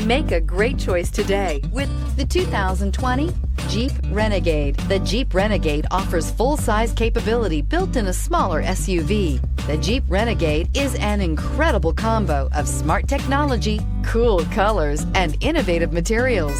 Make a great choice today with the 2020 Jeep Renegade. The Jeep Renegade offers full-size capability built in a smaller SUV. The Jeep Renegade is an incredible combo of smart technology, cool colors, and innovative materials.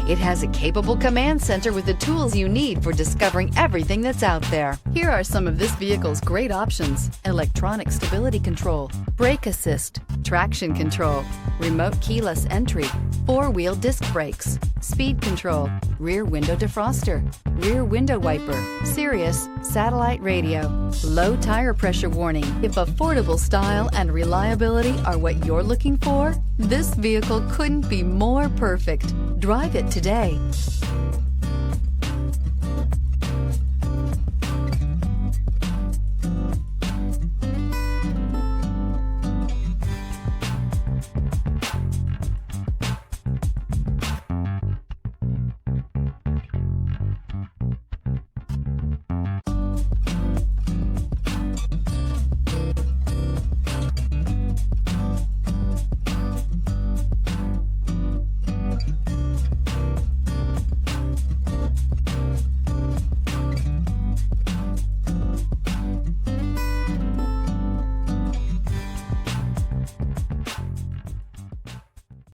It has a capable command center with the tools you need for discovering everything that's out there. Here are some of this vehicle's great options: electronic stability control, brake assist, traction control, remote keyless entry, four-wheel disc brakes, speed control, rear window defroster, rear window wiper, Sirius satellite radio, low tire pressure warning. If affordable style and reliability are what you're looking for, this vehicle couldn't be more perfect. Drive it today.